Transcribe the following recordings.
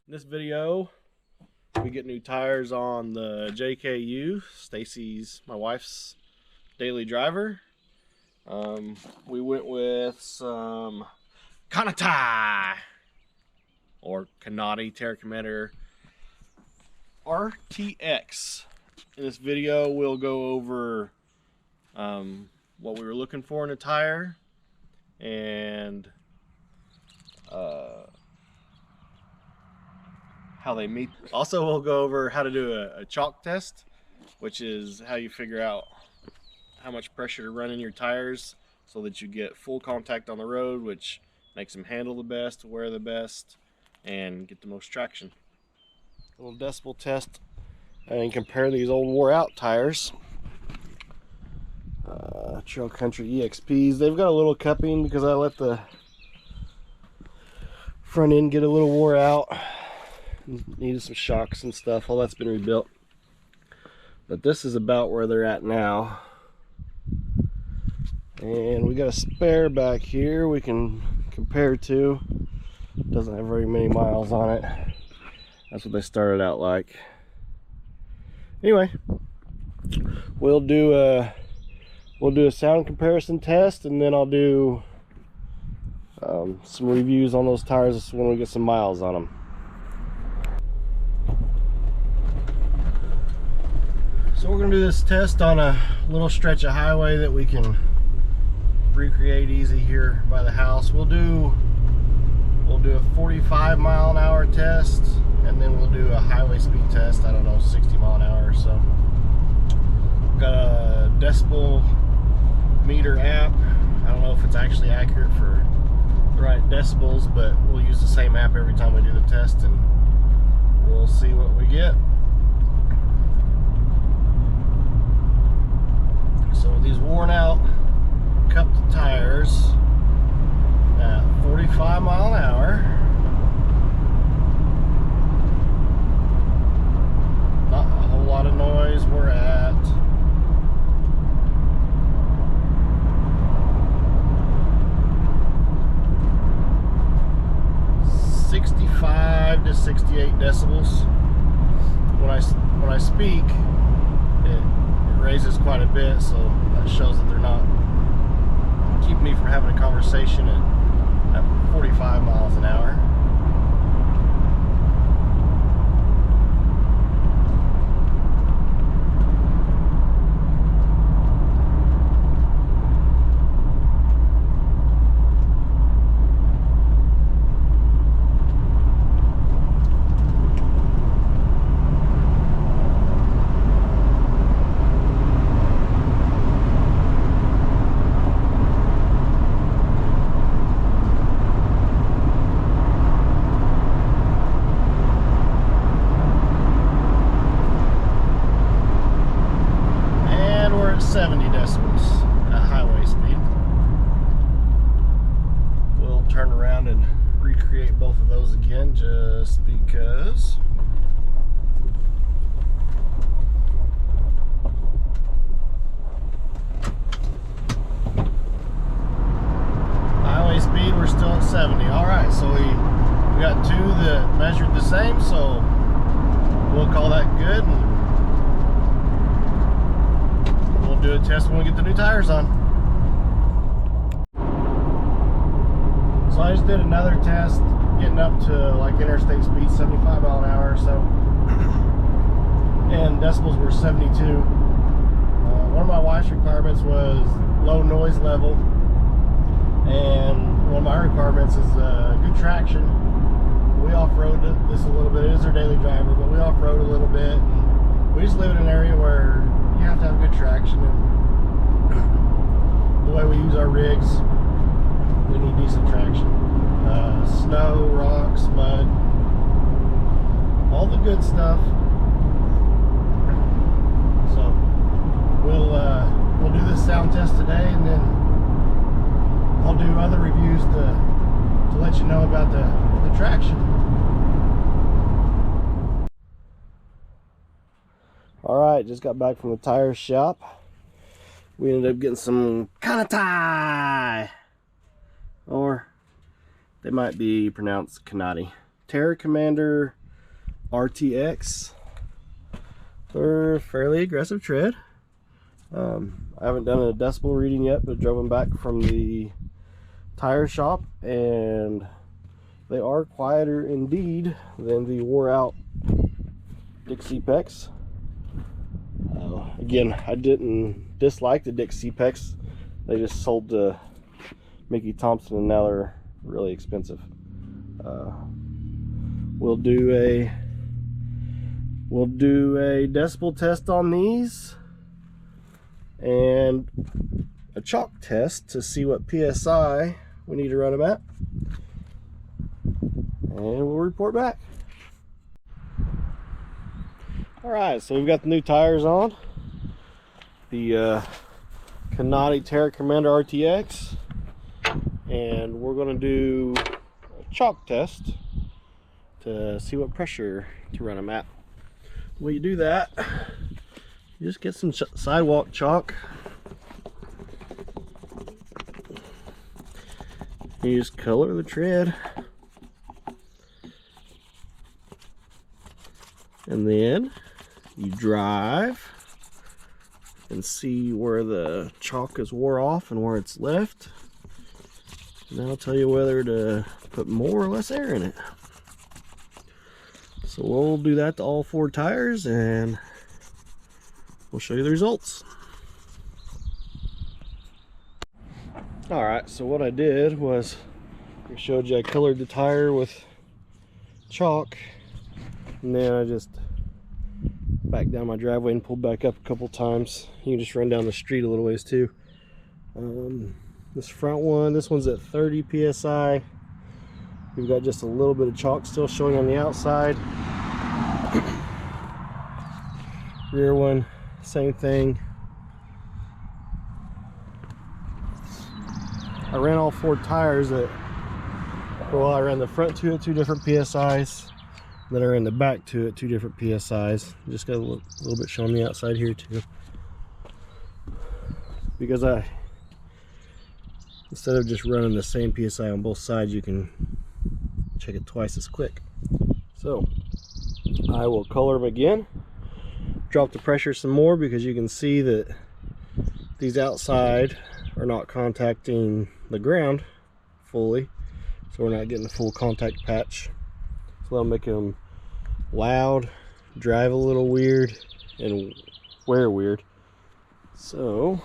In this video, we get new tires on the JKU, Stacy's, my wife's daily driver. We went with some Kanati or Kanati Terra Commander RTX. In this video, we'll go over what we were looking for in a tire and how they meet. Also, we'll go over how to do a chalk test, which is how you figure out how much pressure to run in your tires so that you get full contact on the road, which makes them handle the best, wear the best, and get the most traction. A little decibel test and compare these old wore out tires. Trail Country EXPs. They've got a little cupping because I let the front end get a little wore out. Needed some shocks and stuff. All that's been rebuilt. But this is about where they're at now. And we got a spare back here we can compare to. Doesn't have very many miles on it. That's what they started out like. Anyway, we'll do a sound comparison test, and then I'll do some reviews on those tires when we get some miles on them. So we're going to do this test on a little stretch of highway that we can recreate easy here by the house. We'll do a 45 mile an hour test, and then we'll do a highway speed test. I don't know, 60 mile an hour or so. We've got a decibel meter app. I don't know if it's actually accurate for the right decibels, but we'll use the same app every time we do the test, and we'll see what we get. So with these worn out cupped tires at 45 mile an hour, not a whole lot of noise. We're at 65 to 68 decibels. When I speak, it raises quite a bit, so that shows that they're not keeping me from having a conversation at 45 miles an hour. At 70 decibels at highway speed. We'll turn around and recreate both of those again just because. Highway speed, we're still at 70. Alright, so we got two that measured the same, so we'll call that good. And do a test when we get the new tires on. So I just did another test getting up to like interstate speed, 75 mile an hour or so, and decibels were 72. One of my wife's requirements was low noise level, and one of my requirements is good traction. We off-road this a little bit. It is our daily driver, but we off-road a little bit. And we just live in an area where you have to have good traction, and the way we use our rigs, we need decent traction. Snow, rocks, mud, all the good stuff. So we'll do this sound test today, and then I'll do other reviews to let you know about the traction. Alright, just got back from the tire shop. We ended up getting some Kanati, or they might be pronounced Kanati. Terra Commander RTX. They're fairly aggressive tread. I haven't done a decibel reading yet, but drove them back from the tire shop, and they are quieter indeed than the wore out Dixie Pecs. Again, I didn't dislike the Dixie Pecs. They just sold to Mickey Thompson, and now they're really expensive. We'll do a decibel test on these and a chalk test to see what PSI we need to run them at, and we'll report back. Alright, so we've got the new tires on, the Kanati Terra Commander RTX, and we're going to do a chalk test to see what pressure to run them at. The way you do that, you just get some sidewalk chalk. You just color the tread, and then you drive and see where the chalk is wore off and where it's left, and that'll tell you whether to put more or less air in it. So we'll do that to all 4 tires, and we'll show you the results. Alright, so what I did was, I showed you I colored the tire with chalk, and then I just backed down my driveway and pulled back up a couple times. You can just run down the street a little ways too. This front one, this one's at 30 PSI. We've got just a little bit of chalk still showing on the outside. Rear one, same thing. I ran all 4 tires I ran the front 2 at 2 different PSIs, then I ran the back 2 at 2 different PSIs. Just got a little bit showing the outside here too, because instead of just running the same PSI on both sides, you can check it twice as quick. So I will color them again, drop the pressure some more, because you can see that these outside are not contacting the ground fully, so we're not getting a full contact patch. So that'll make them loud, drive a little weird, and wear weird. So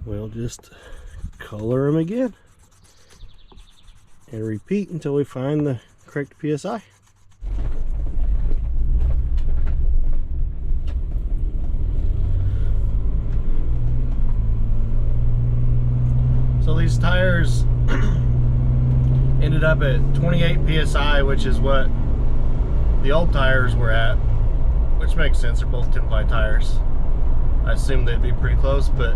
we'll just color them again and repeat until we find the correct PSI. So these tires ended up at 28 PSI, which is what the old tires were at, which makes sense. They're both 10-ply tires. I assumed they'd be pretty close, but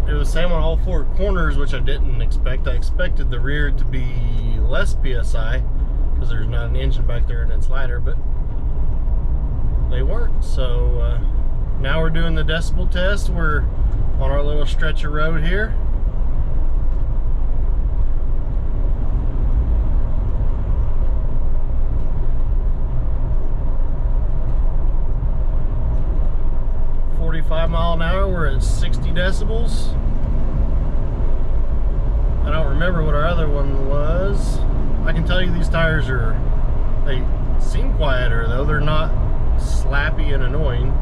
it was the same on all 4 corners, which I didn't expect. I expected the rear to be less PSI because there's not an engine back there and it's lighter, but they weren't. So now we're doing the decibel test. We're on our little stretch of road here. mph, we're at 60 decibels. I don't remember what our other one was. I can tell you these tires they seem quieter though. They're not slappy and annoying.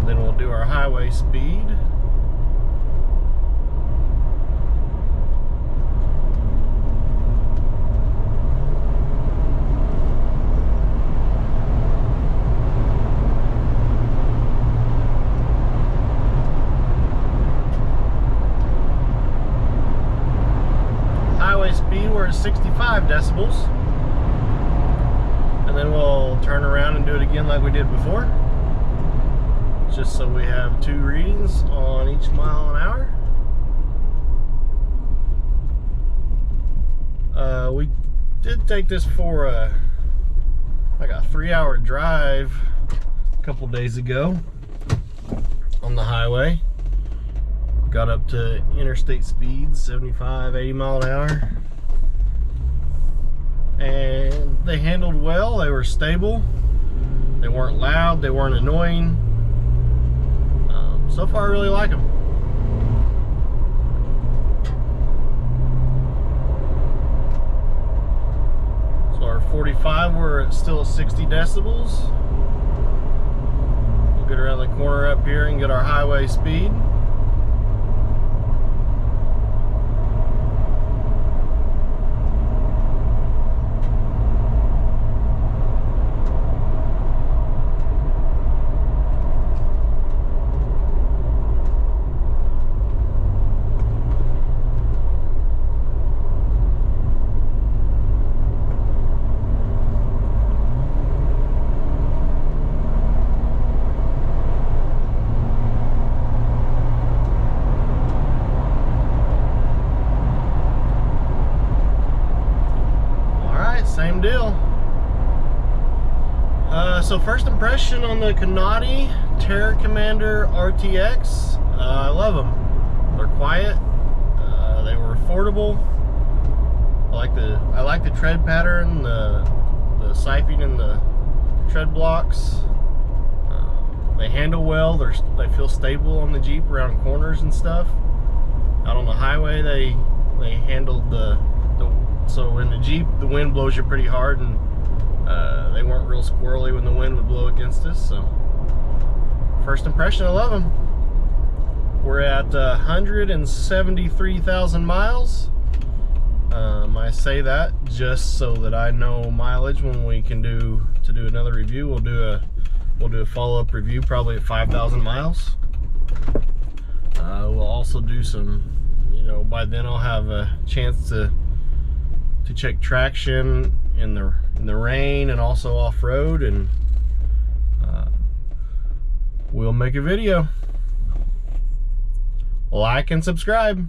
Then we'll do our highway speed. We're at 65 decibels, and then we'll turn around and do it again like we did before, just so we have 2 readings on each mile an hour. Did take this for like a 3-hour drive a couple days ago on the highway. Got up to interstate speeds, 75, 80 mile an hour. And they handled well, they were stable. They weren't loud, they weren't annoying. So far I really like them. So our 45, we're still at 60 decibels. We'll get around the corner up here and get our highway speed. Same deal. So first impression on the Kanati Terra Commander RTX. I love them. They're quiet. They were affordable. I like the tread pattern, the siping and the tread blocks. They handle well. They feel stable on the Jeep around corners and stuff. Out on the highway, they handled so in the Jeep, the wind blows you pretty hard, and they weren't real squirrely when the wind would blow against us. So first impression, I love them. We're at 173,000 miles. I say that just so that I know mileage when we can do another review. We'll do a follow-up review probably at 5,000 miles. We'll also do some, by then I'll have a chance to check traction in the rain and also off-road, and we'll make a video. Like and subscribe.